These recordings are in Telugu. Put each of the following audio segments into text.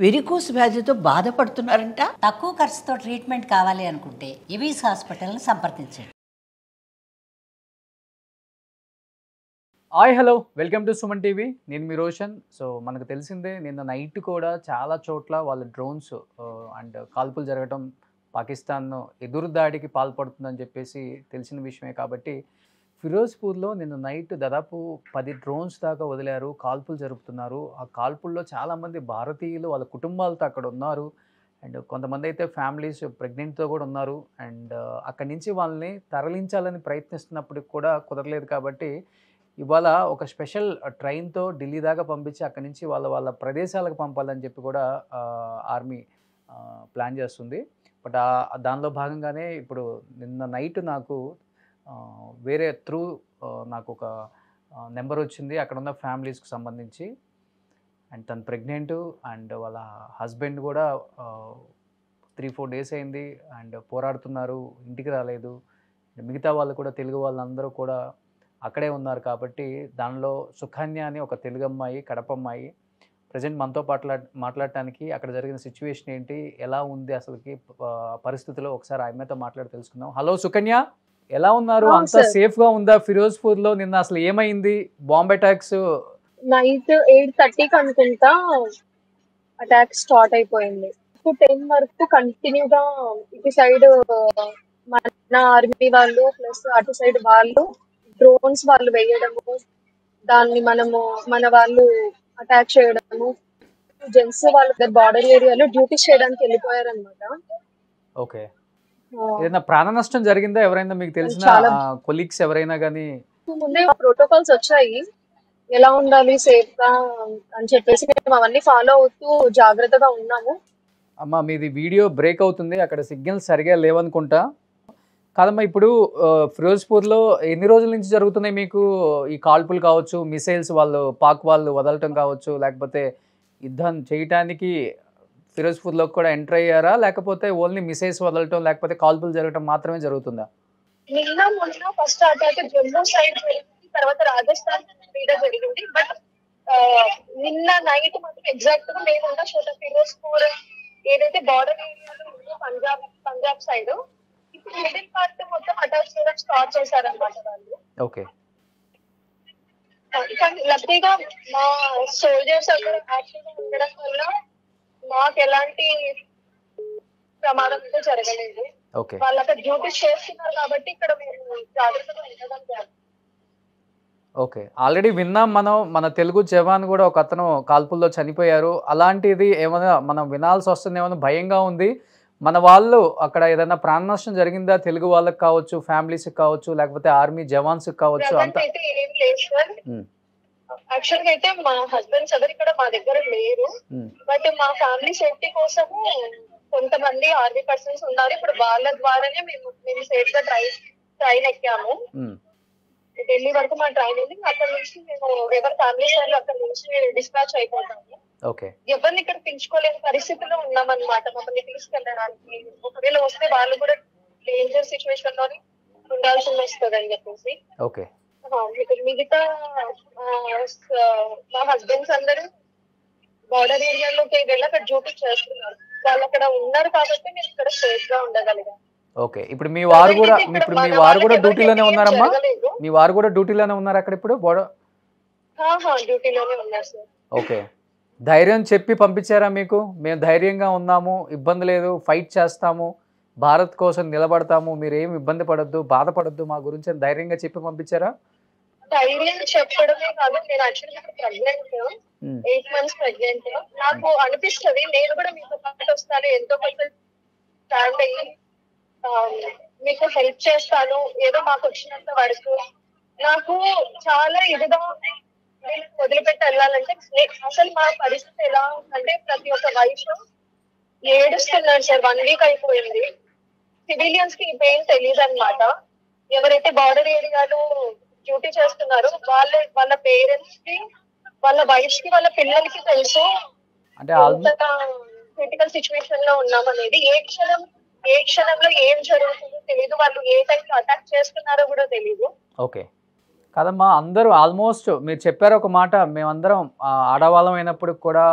వెరికోస్ వ్యాధితో బాధపడుతున్నారంట. తక్కువ ఖర్చుతో ట్రీట్మెంట్ కావాలి అనుకుంటే ఎవిస్ హాస్పిటల్ని సంప్రదించండి. Hi hello, welcome to Suman TV. నేను మీ రోషన్. సో మనకు తెలిసిందే, నిన్న నైట్ కూడా చాలా చోట్ల వాళ్ళ డ్రోన్స్ అండ్ కాల్పులు జరగటం, పాకిస్తాన్ ఎదురు దాడికి పాల్పడుతుందని చెప్పేసి తెలిసిన విషయమే. కాబట్టి ఫిరోజ్పూర్లో నిన్న నైట్ దాదాపు 10 డ్రోన్స్ దాకా వదిలారు, కాల్పులు జరుపుతున్నారు. ఆ కాల్పుల్లో చాలామంది భారతీయులు వాళ్ళ కుటుంబాలతో అక్కడ ఉన్నారు. అండ్ కొంతమంది అయితే ఫ్యామిలీస్ ప్రెగ్నెంట్తో కూడా ఉన్నారు. అండ్ అక్కడి నుంచి వాళ్ళని తరలించాలని ప్రయత్నిస్తున్నప్పటికి కూడా కుదరలేదు. కాబట్టి ఇవాళ ఒక స్పెషల్ ట్రైన్తో ఢిల్లీ దాకా పంపించి అక్కడి నుంచి వాళ్ళ ప్రదేశాలకు పంపాలని చెప్పి కూడా ఆర్మీ ప్లాన్ చేస్తుంది. బట్ దానిలో భాగంగానే ఇప్పుడు నిన్న నైట్ నాకు వేరే త్రూ నాకు ఒక నెంబర్ వచ్చింది అక్కడ ఉన్న ఫ్యామిలీస్కి సంబంధించి. అండ్ తను ప్రెగ్నెంట్ అండ్ వాళ్ళ హస్బెండ్ కూడా 3-4 డేస్ అయింది అండ్ పోరాడుతున్నారు, ఇంటికి రాలేదు. మిగతా వాళ్ళు కూడా తెలుగు వాళ్ళందరూ కూడా అక్కడే ఉన్నారు. కాబట్టి దానిలో సుకన్య అని ఒక తెలుగు అమ్మాయి, కడప అమ్మాయి ప్రజెంట్ మనతో మాట్లాడటానికి అక్కడ జరిగిన సిచ్యువేషన్ ఏంటి, ఎలా ఉంది అసలుకి పరిస్థితిలో ఒకసారి ఆమెతో మాట్లాడి తెలుసుకుందాం. హలో సుకన్య, ఎలా ఉన్నారు? అంతా సేఫ్గా ఉందా ఫిరోజ్పూర్లో? నిన్న అసలు ఏమైంది? బాంబ్ అటాక్స్ నైట్ 8:30కి అనుకుంటా అటాక్ స్టార్ట్ అయిపోయింది. 10 వరకు కంటిన్యూగా ఇటు సైడ్ మన ఆర్మీ వాళ్ళు ప్లస్ అటు సైడ్ వాళ్ళు డ్రోన్స్ వాళ్ళు వేయడము, దాన్ని మన వాళ్ళు అటాక్ చేయడము. జెంట్స్ వాళ్ళు బార్డర్ ఏరియాలో డ్యూటీ చేయడానికి వెళ్ళిపోయారు అనమాట. ఓకే, ఏదైనా ప్రాణ నష్టం జరిగిందా? ఎవరైనా మీకు తెలిసిన కొలీగ్స్ ఎవరైనా కానీ? ముందే ప్రోటోకాల్స్ వచ్చాయి, ఎలా ఉండాలి సేఫ్ గా అని చెప్పేసి మేము అవన్నీ ఫాలో అవుతూ జాగ్రత్తగా ఉన్నాము. అమ్మా, మీది వీడియో బ్రేక్ అవుతుంది, అక్కడ సిగ్నల్స్ సరిగా లేవనుకుంటా. కాదమ్మా, ఇప్పుడు ఫిరోజ్పూర్లో ఎన్ని రోజుల నుంచి జరుగుతున్నాయి మీకు ఈ కాల్పులు కావచ్చు, మిసైల్స్ వాళ్ళు పాక్ వాళ్ళు వదలటం కావచ్చు, లేకపోతే యుద్ధం చేయటానికి ఫిరోజ్పూర్లోకి కూడా ఎంటర్ అయ్యారా, లేకపోతే ఓన్లీ మిసైల్స్ వదలటం లేకపోతే కాల్పులు జరగటం మాత్రమే జరుగుతుందా? మొన్న ఫస్ట్ అటాక్ జమ్మూ సైడ్ జరిగింది, తర్వాత రాజస్థాన్ మీద జరిగింది. బట్ నిన్న నైట్ మాత్రం ఎగ్జాక్ట్ గా మేమున్న చోట ఫిరోజ్పూర్ ఏదైతే బార్డర్ ఏరియాలో పంజాబ్ సైడ్ ఇప్పుడు మిడిల్ పార్ట్ మొత్తం అటాక్ చేయడం స్టార్ట్ చేశారన్నమాట వాళ్ళు. ఓకే, కానీ లక్కీగా మా సోల్జర్స్ అక్కడ యాక్టివ్గా ఉండడం వల్ల మాకు ఎలాంటి ప్రమాదం అయితే జరగలేదు. వాళ్ళు అక్కడ డ్యూటీ చేస్తున్నారు కాబట్టి ఇక్కడ మేము జాగ్రత్తగా ఉండగలిగాము. ఓకే, ఆల్రెడీ విన్నాం మన తెలుగు జవాన్ కూడా ఒక అతను కాల్పుల్లో చనిపోయారు. అలాంటిది ఏమైనా మనం వినాల్సి వస్తుంది, ఏమైనా భయంగా ఉంది? మన వాళ్ళు అక్కడ ఏదైనా ప్రాణ నష్టం జరిగిందా? తెలుగు వాళ్ళకి కావచ్చు, ఫ్యామిలీస్ కావచ్చు, లేకపోతే ఆర్మీ జవాన్స్ కావచ్చు? అంత ఏం లేదు సార్. యాక్చువల్ గా అయితే మా హస్బెండ్స్ ఎవరు ఇక్కడ మా దగ్గర లేరు. బట్ మా ఫ్యామిలీ సేఫ్టీ కోసము కొంతమంది ఆర్మీ పర్సన్స్ ఉన్నారు. ఇప్పుడు వాళ్ళ ద్వారానే మేము సేఫ్ గా ట్రైన్ ఎక్కాము. ఢిల్లీ వరకు మా ట్రైన్ ఉంది. అక్కడ నుంచి మేము ఎవరి ఫ్యామిలీ వాళ్ళు అక్కడ నుంచి డిస్పాచ్ అయిపోతాము. ఎవరిని ఇక్కడ పిలుచుకోలేని పరిస్థితిలో ఉన్నామన్నమాట. మమ్మల్ని తీసుకెళ్ళడానికి ఒకవేళ వస్తే వాళ్ళు కూడా డేంజర్ సిచ్యువేషన్ లోని ఉండాల్సి వస్తుంది అని చెప్పేసి మిగతా మా హస్బెండ్స్ అందరూ బార్డర్ ఏరియాలోకి వెళ్ళి అక్కడ డ్యూటీ చేస్తున్నారు. వాళ్ళు అక్కడ ఉన్నారు కాబట్టి మేము ఇక్కడ సేఫ్ గా ఉండగలిగాం. ఓకే, ఇప్పుడు మీ వారు కూడా డ్యూటీలోనే ఉన్నారమ్మా? మీ వారు కూడా డ్యూటీలోనే ఉన్నారు అక్కడ ఇప్పుడు? డ్యూటీలోనే ఉన్నారు సార్. ఓకే, ధైర్యం చెప్పి పంపించారా మీకు? మేము ధైర్యంగా ఉన్నాము, ఇబ్బంది లేదు, ఫైట్ చేస్తాము, భారత్ కోసం నిలబడతాము, మీరు ఏమి ఇబ్బంది పడద్దు, బాధపడద్దు మా గురించి అని ధైర్యంగా చెప్పి పంపించారా? ధైర్యం చెప్పడమే కాదు, నేను యాక్చువల్లీ ప్రెగ్నెంట్, 8 months ప్రెగ్నెంట్. నాకు అనిపిస్తుంది నేను కూడా మీతో పాటు వస్తాను, ఎంతో కొంత స్టాండ్ అయ్యి మీకు హెల్ప్ చేస్తాను, ఏదో మాకు వచ్చినంత వరకు. నాకు చాలా ఇదిగా ఉంది వదిలిపెట్టి వెళ్ళాలంటే. అసలు మా పరిస్థితి ఎలా ఉందంటే ప్రతి ఒక్క వైఫ్ ఏడుస్తున్నారు సార్. 1 week అయిపోయింది. సివిలియన్స్ కి ఈ పెయిన్ తెలియదు అనమాట. ఎవరైతే బార్డర్ ఏరియాలో డ్యూటీ చేస్తున్నారో వాళ్ళ పేరెంట్స్ కి, వాళ్ళ వైఫ్ కి, వాళ్ళ పిల్లలకి తెలుసు అంటే క్రిటికల్ సిచ్యువేషన్ లో ఉన్నామనేది. ఏ క్షణంలో ఏం జరుగుతుందో తెలియదు, వాళ్ళు ఏ టైంలో అటాక్ చేస్తున్నారో కూడా తెలియదు. ఓకే, కాదమ్మా, అందరూ ఆల్మోస్ట్ మీరు చెప్పారు ఒక మాట, మేమందరం ఆడవాళ్ళం అయినప్పుడు కూడా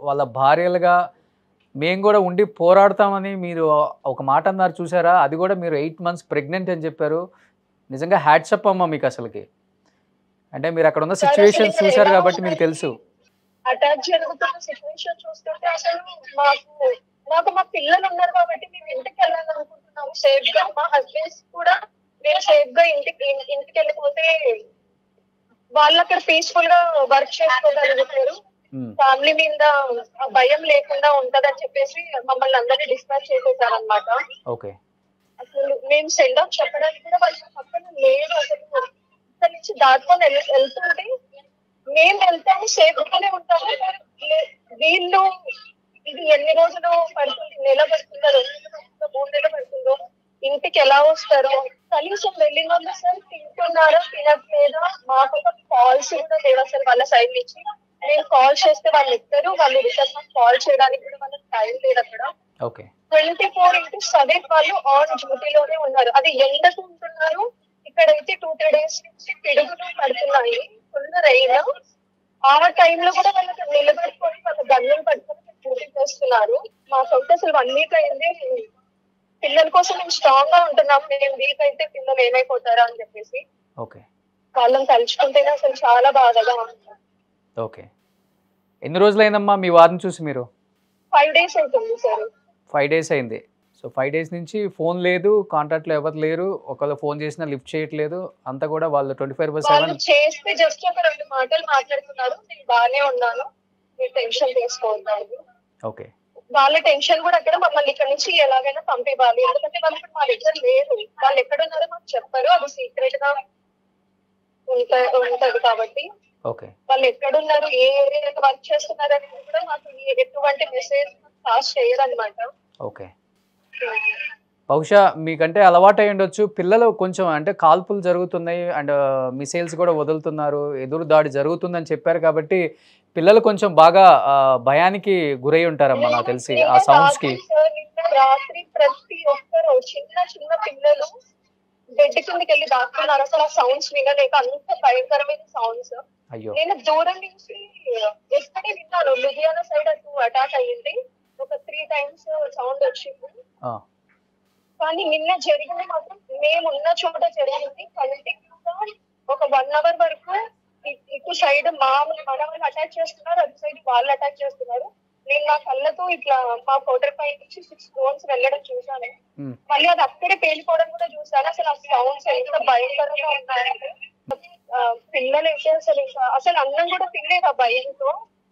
వాళ్ళ భార్యలుగా మేము కూడా ఉండి పోరాడతామని మీరు ఒక మాట అన్నారు చూసారా, అది కూడా మీరు 8 months ప్రెగ్నెంట్ అని చెప్పారు. నిజంగా హ్యాట్సప్ అమ్మ మీకు అసలుకి. అంటే మీరు అక్కడ ఉన్న సిచ్యువేషన్స్ చూసారు కాబట్టి మీకు తెలుసు. అటాక్ జరుగుతున్న సిచ్యువేషన్ చూస్తుంటే అసలు మాకు మా పిల్లలు ఉన్నారు కాబట్టి మేము ఇంటికి వెళ్ళాలనుకుంటున్నాము సేఫ్ గా. మా హస్బెండ్స్ కూడా మేము సేఫ్ గా ఇంటికి వెళ్ళిపోతే వాళ్ళు అక్కడ పీస్ఫుల్ గా వర్క్ చేసుకోగలుగుతారు, ఫ్యామిలీ మీద భయం లేకుండా ఉంటదని చెప్పేసి మమ్మల్ని అందరినీ డిస్పాచ్ చేసేసారనమాట. అసలు మేము సెండ్ ఆఫ్ చెప్పడానికి కూడా వాళ్ళు పక్కన లేదు. అసలు ఇక్కడ నుంచి దాటుకొని వెళ్తుంటే మేము వెళ్తాము సేఫ్ గానే ఉంటాము, వీళ్ళు ఇది ఎన్ని రోజులు పడుతుంది, నెల పడుతుందో 2 నెలలు పడుతుందో 3 నెలలు పడుతుందో, ఇంటికి ఎలా వస్తారో. కనీసం వెళ్ళిన వాళ్ళు సార్ తింటున్నారా తినట్లేదా, మాకు కాల్స్ కూడా లేవు అసలు వాళ్ళ సైడ్ నుంచి. నేను కాల్ చేస్తే వాళ్ళు ఎత్తారు, వాళ్ళు రిటర్న్ కాల్ చేయడానికి కూడా వాళ్ళకి టైం లేదు అక్కడ. 24/7 వాళ్ళు ఆన్ డ్యూటీలోనే ఉన్నారు. అది ఎండకు ఉంటున్నారు. ఇక్కడైతే 2-3 days నుంచి పిడుగులు పడుతున్నాయి, ఫుల్ రైన్. ఆ టైంలో కూడా వాళ్ళకి నిలబెట్టుకొని వాళ్ళ గన్నులు పట్టుకొని డ్యూటీ చేస్తున్నారు. మాకైతే అసలు 1 week అయింది. పిల్లల కోసం మేము స్ట్రాంగ్ గా ఉంటున్నాం, మేము వీక్ అయితే పిల్లలు ఏమైపోతారా అని చెప్పేసి వాళ్ళని తలుచుకుంటేనే అసలు చాలా బాధగా ఉంటుంది. ఎన్ని రోజులైందమ్మా మీ వారిని చూసి మీరు? 5 days అవుతుంది సార్. 5 days అయింది. సో 5 days నుంచి ఫోన్ లేదు, కాంటాక్ట్లో ఎవరు లేరు, ఒకవేళ ఫోన్ చేసినా లిఫ్ట్ చేయట్లేదు, అంతా కూడా వాళ్ళు 24/7 చేస్తే జస్ట్ ఒక 2 మాటలు మాట్లాడుతున్నారు, నేను బాగానే ఉన్నాను, మీరు టెన్షన్ తీసుకోవద్దు. వాళ్ళ టెన్షన్ కూడా అక్కడ మమ్మల్ని ఇక్కడ నుంచి ఎలాగైనా పంపివ్వాలి, ఎందుకంటే వాళ్ళు ఇప్పుడు మా దగ్గర లేరు, వాళ్ళు ఎక్కడున్నారో మాకు చెప్పారు, అది సీక్రెట్ గా ఉంటది కాబట్టి వాళ్ళు ఎక్కడున్నారు ఏ ఏరియాలో వర్క్ చేస్తున్నారు అనేది కూడా మాకు ఎటువంటి మెసేజ్ పాస్ చేయరు అనమాట. బహుశా మీకంటే అలవాటు అయి ఉండొచ్చు. పిల్లలు కొంచెం అంటే కాల్పులు జరుగుతున్నాయి అండ్ మిసైల్స్ కూడా వదులుతున్నారు, ఎదురు దాడి జరుగుతుందని చెప్పారు కాబట్టి పిల్లలు కొంచెం బాగా భయానికి గురై ఉంటారమ్మా నాకు తెలిసి ఆ సౌండ్స్ కి. రాత్రి ప్రతి ఒక్కరు చిన్న చిన్న పిల్లలు బెడ్ కిందకి వెళ్ళి దాక్కున్నారు అసలు ఆ సౌండ్స్ వినలేక, అంత భయంకరమైన సౌండ్స్. నేను దూరం నుంచి ఎక్కడే విన్నాను, లుధియానా సైడ్ అటు అటాక్ అయ్యింది, ఒక 3 times సౌండ్ వచ్చింది. కానీ నిన్న జరిగింది మాత్రం మేమున్న చోట జరిగింది. కంటిన్యూగా ఒక 1 hour వరకు ఇటు సైడ్ మన వాళ్ళు అటాక్ చేస్తున్నారు, అటు సైడ్ వాళ్ళు అటాక్ చేస్తున్నారు. నేను నా కళ్ళతో ఇట్లా మా కోటర్ పై నుంచి 6 drones వెళ్ళడం చూసాను, మళ్ళీ అది అక్కడే పేలిపోవడం కూడా చూసాను. అసలు ఆ సౌండ్స్ ఎంత భయంకరంగా ఉన్నాయంటే పిల్లలు అయితే అసలు అన్నం కూడా తినలేదు ఆ భయంతో.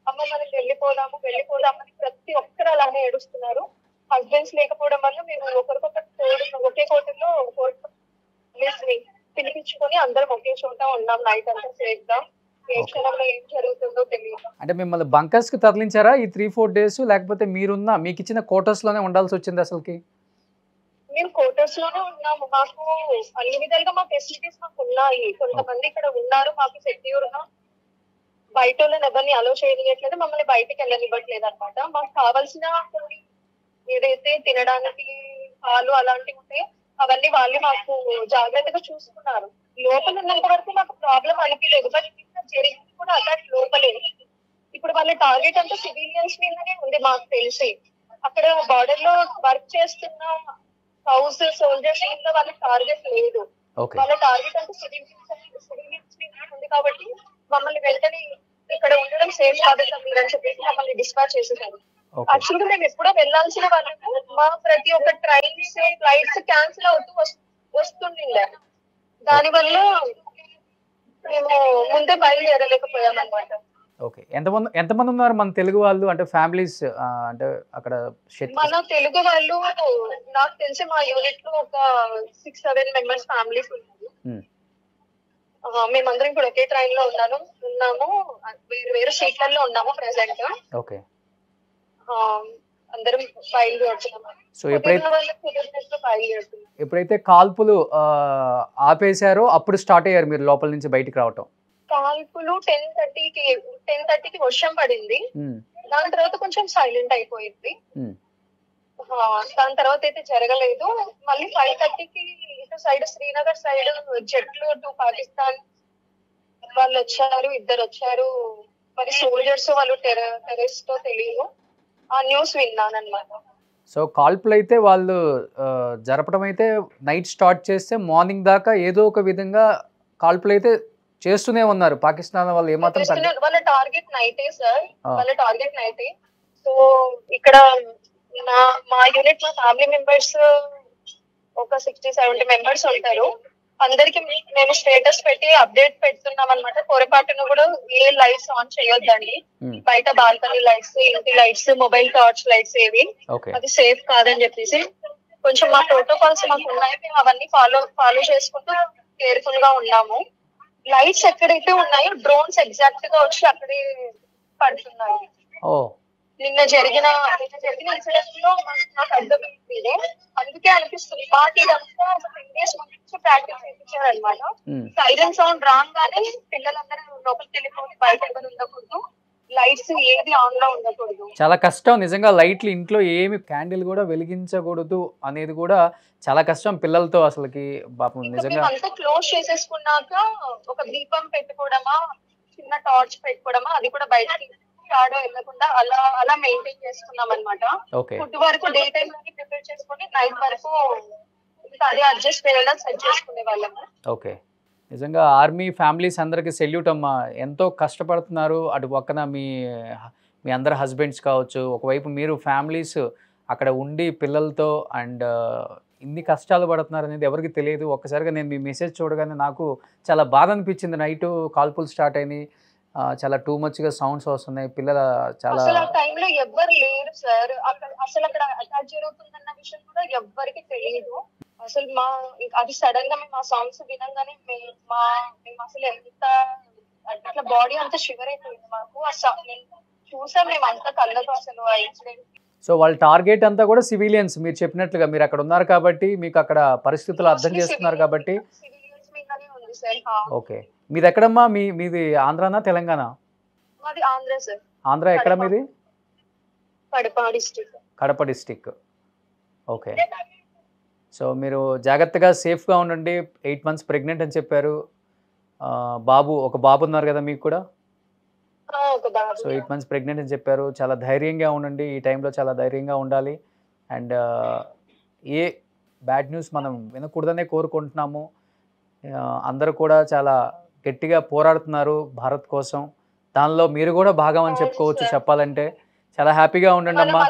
అమ్మ మనం వెళ్ళిపోదామని ప్రతి ఒక్కరు అలానే ఏడుస్తున్నారు. హస్బెండ్స్ లేకపోవడం వల్ల మేము ఒకరికొకరు ఒకే కోటర్లో పిలిపించుకొని అందరం ఒకే చోట ఉన్నాం నైట్ అంతా సేఫ్ గా. ఏ క్షణంలో ఏం జరుగుతుందో తెలియదు. అంటే మిమ్మల్ని బంకర్స్ కి తరలించారా ఈ 3-4 days, లేకపోతే మీకు ఇచ్చిన క్వార్టర్స్ లోనే ఉండాల్సి వచ్చింది? అసలుకి మేము క్వార్టర్స్ లోనే ఉన్నాము, మాకు అన్ని విధాలుగా మా ఫెసిలిటీస్ మాకు ఉన్నాయి. కొంతమంది ఇక్కడ ఉన్నారు మాకు సెక్యూర్ గా, బయట వాళ్ళని ఎవరిని అలో చేయట్లేదు, మమ్మల్ని బయటకి వెళ్ళనివ్వట్లేదు అనమాట. మాకు కావాల్సిన కొన్ని ఏదైతే తినడానికి పాలు అలాంటివి ఉంటే అవన్నీ వాళ్ళే మాకు జాగ్రత్తగా చూసుకున్నారు. లోపల ఉన్నంత వరకు మాకు ప్రాబ్లం అనిపించలేదు, బట్ జరిగింది కూడా అటాక్ లోపలే. ఇప్పుడు వాళ్ళ టార్గెట్ అంతా సివిలియన్స్ మీదనే ఉంది మాకు తెలిసి. అక్కడ బార్డర్ లో వర్క్ చేస్తున్న హౌస్ సోల్జర్స్ మీద వాళ్ళ టార్గెట్ లేదు, వాళ్ళ టార్గెట్ అంతా సివిలియన్స్ మీద ఉంది. కాబట్టి మమ్మల్ని వెంటనే ఇక్కడ ఉండడం సేఫ్ కాదు అని చెప్పేసి మమ్మల్ని డిస్పాచ్ చేసేసారు. యాక్చువల్గా మేము ఎప్పుడో వెళ్లాల్సిన వాళ్ళము, మా ప్రతి ఒక్క ట్రైన్స్ ఫ్లైట్స్ క్యాన్సిల్ అవుతూ వస్తుండే, దానివల్ల మేము ముందే బయలుదేరలేకపోయాం అనమాట. ఎంతమంది ఉన్నారు మన తెలుగు వాళ్ళు, అంటే ఫ్యామిలీస్? అంటే అక్కడ మన తెలుగు వాళ్ళు నాకు తెలిసి మా యూనిట్ లో ఒక 6-7 members ఫ్యామిలీస్ ఉన్నారు. మేమందరం ఇప్పుడు ఒకే ట్రైన్ లో ఉన్నాము, వేరు సీట్లలో ఉన్నాము ప్రెసెంట్. అందరం బయలుదేరుతున్నాము. సో ఎప్పుడైతే కాల్పులు ఆపేశారో అప్పుడు స్టార్ట్ అయ్యారు మీరు లోపల నుంచి బయటికి రావటం? కాల్పులు 10:30కి వర్షం పడింది, దాని తర్వాత కొంచెం సైలెంట్ అయిపోయింది. దాని తర్వాత అయితే జరగలేదు. మళ్ళీ 5:30కి ఇటు సైడ్ శ్రీనగర్ సైడ్ జట్లు టు పాకిస్తాన్ వాళ్ళు వచ్చారు, 2 వచ్చారు, మరి సోల్జర్స్ వాళ్ళు టెర్రరిస్ట్ తెలియదు. ఆ న్యూస్ విన్నాను అనమాట. సో కాల్పులు అయితే వాళ్ళు జరపడం అయితే నైట్ స్టార్ట్ చేస్తే మార్నింగ్ దాకా ఏదో ఒక విధంగా కాల్పులు అయితే చేస్తూనే ఉన్నారు. పాకిస్తాన్ వాళ్ళు ఏమాత్రం వాళ్ళ టార్గెట్ నైటే సార్, వాళ్ళ టార్గెట్ నైటే. సో ఇక్కడ మా యూనిట్ మా ఫ్యామిలీ మెంబర్స్ ఒక 60-70 మెంబర్స్ ఉంటారు. అందరికి మేము స్టేటస్ పెట్టి అప్డేట్ పెడుతున్నాం అనమాట. పొరపాటును కూడా ఏ లైట్స్ ఆన్ చేయొద్దండి, బయట బాల్కనీ లైట్స్, ఇంటి లైట్స్, మొబైల్ టార్చ్ లైట్స్ ఏవి, అది సేఫ్ కాదని చెప్పేసి కొంచెం మా ప్రోటోకాల్స్ మాకు ఉన్నాయి. మేము అవన్నీ ఫాలో చేసుకుంటూ కేర్ఫుల్ గా ఉన్నాము. లైట్స్ ఎక్కడైతే ఉన్నాయో డ్రోన్స్ ఎగ్జాక్ట్ గా వచ్చి అక్కడే పడుతున్నాయి. నిన్న జరిగిన ఇన్సిడెంట్ లో నాకు అర్థమైంది. అందుకే అనిపిస్తుంది మాకు ఇదంతా ఒక 10 days ముందు ప్రాక్టీస్ చేయించారు అనమాట. సైరన్ సౌండ్ రాగానే పిల్లలందరూ లోపలికి వెళ్ళిపోయి బయట ఎవరు ఉండకూడదు, లైట్స్ ఏది ఆన్ లో ఉండకూడదు. చాలా కష్టం నిజంగా. లైట్లు ఇంట్లో ఏమి క్యాండిల్ కూడా వెలిగించకూడదు అనేది కూడా చాలా కష్టం పిల్లలతో అసలుకి. పాపం నిజంగా అంతా క్లోజ్ చేసేసుకున్నాక ఒక దీపం పెట్టుకోవడమా, చిన్న టార్చ్ పెట్టుకోవడమా, అది కూడా బయటకి షాడో వెళ్ళకుండా అలా మెయింటైన్ చేస్తున్నాం అనమాట. ఫుడ్ వరకు డే టైమ్ లోనే ప్రిపేర్ చేసుకుని నైట్ వరకు అదే అడ్జస్ట్ అయ్యేలా సెట్ చేసుకునే వాళ్ళము. ఓకే, నిజంగా ఆర్మీ ఫ్యామిలీస్ అందరికి సెల్యూట్ అమ్మా. ఎంతో కష్టపడుతున్నారు. అటు పక్కన మీ అందరు హస్బెండ్స్ కావచ్చు, ఒకవైపు మీరు ఫ్యామిలీస్ అక్కడ ఉండి పిల్లలతో అండ్ ఇన్ని కష్టాలు పడుతున్నారు అనేది ఎవరికి తెలియదు. ఒక్కసారిగా నేను మీ మెసేజ్ చూడగానే నాకు చాలా బాధ అనిపించింది. నైట్ కాల్పులు స్టార్ట్ అయినాయి, చాలా టూ మచ్ గా సౌండ్స్ వస్తున్నాయి. పిల్లల చాలా అసలు ఆ టైంలో ఎవ్వరు లేరు సార్. అసలు అక్కడ అటాక్ జరుగుతుందన్న విషయం కూడా ఎవ్వరికి తెలియదు. అసలు అది సడన్ గా మేము ఆ సాంగ్స్ వినంగానే మేము అసలు ఎంత అట్లా బాడీ అంతా షివర్ అయిపోయింది మాకు. చూసాం మేము అంతా కళ్ళతో అసలు ఆ ఇన్సిడెంట్. సో వాళ్ళ టార్గెట్ అంతా కూడా సివిలియన్స్. మీరు చెప్పినట్లుగా మీరు అక్కడ ఉన్నారు కాబట్టి మీకు అక్కడ పరిస్థితులు అర్థం చేస్తున్నారు కాబట్టి. ఓకే, మీది ఎక్కడమ్మా? మీది ఆంధ్రానా తెలంగాణ? మాది ఆంధ్ర సార్. ఆంధ్ర ఎక్కడ మీది? కడప డిస్ట్రిక్ట్. ఓకే, సో మీరు జాగ్రత్తగా సేఫ్గా ఉండండి. 8 months ప్రెగ్నెంట్ అని చెప్పారు. ఒక బాబు ఉన్నారు కదా మీకు కూడా? సో 8 months ప్రెగ్నెంట్ అని చెప్పారు. చాలా ధైర్యంగా ఉండండి. ఈ టైంలో చాలా ధైర్యంగా ఉండాలి. అండ్ ఏ బ్యాడ్ న్యూస్ మనం వినకూడదనే కోరుకుంటున్నాము. అందరూ కూడా చాలా గట్టిగా పోరాడుతున్నారు భారత్ కోసం. దానిలో మీరు కూడా భాగం అని చెప్పుకోవచ్చు చెప్పాలంటే. చాలా హ్యాపీగా ఉండండి అమ్మా.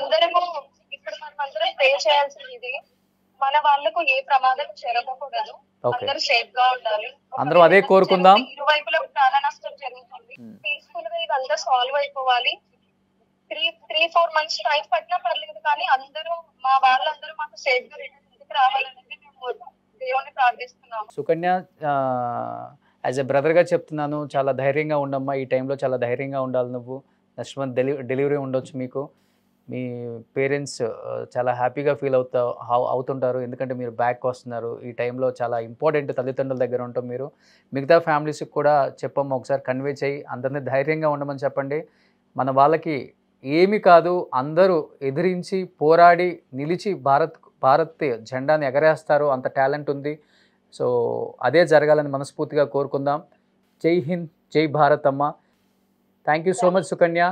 ఇప్పుడు మనం అందరం ప్రే చేయాల్సింది మన వాళ్ళకు ఏ ప్రమాదం జరగకూడదు, అందరూ సేఫ్ గా ఉండాలి. అందరం అదే కోరుకుందాం. ఇరువైపులా ప్రాణ నష్టం జరుగుతుంది. పీస్ఫుల్ గా ఇదంతా సాల్వ్ అయిపోవాలి. 3-4 months టైం పట్టినా పర్లేదు, కానీ అందరూ మా వాళ్ళందరూ మాకు సేఫ్ గా రిటర్న్ రావాలనేది మేము దేవుని ప్రార్థిస్తున్నాము. సుకన్య, యాజ్ ఎ బ్రదర్గా చెప్తున్నాను, చాలా ధైర్యంగా ఉండమ్మా. ఈ టైంలో చాలా ధైర్యంగా ఉండాలి నువ్వు. నెక్స్ట్ మంత్ డెలివరీ ఉండొచ్చు మీకు. మీ పేరెంట్స్ చాలా హ్యాపీగా ఫీల్ అవుతుంటారు, ఎందుకంటే మీరు బ్యాక్ వస్తున్నారు. ఈ టైంలో చాలా ఇంపార్టెంట్ తల్లిదండ్రుల దగ్గర ఉంటాం మీరు. మిగతా ఫ్యామిలీస్కి కూడా చెప్పమ్మా, ఒకసారి కన్వే చేయి, అందరినీ ధైర్యంగా ఉండమని చెప్పండి. మన వాళ్ళకి ఏమి కాదు, అందరూ ఎదిరించి పోరాడి నిలిచి భారత్ జెండాని ఎగరేస్తారు, అంత టాలెంట్ ఉంది. సో అదే జరగాలని మనస్ఫూర్తిగా కోరుకుందాం. జై హింద్, జై భారత్ అమ్మ. Thank you so much Sukanya.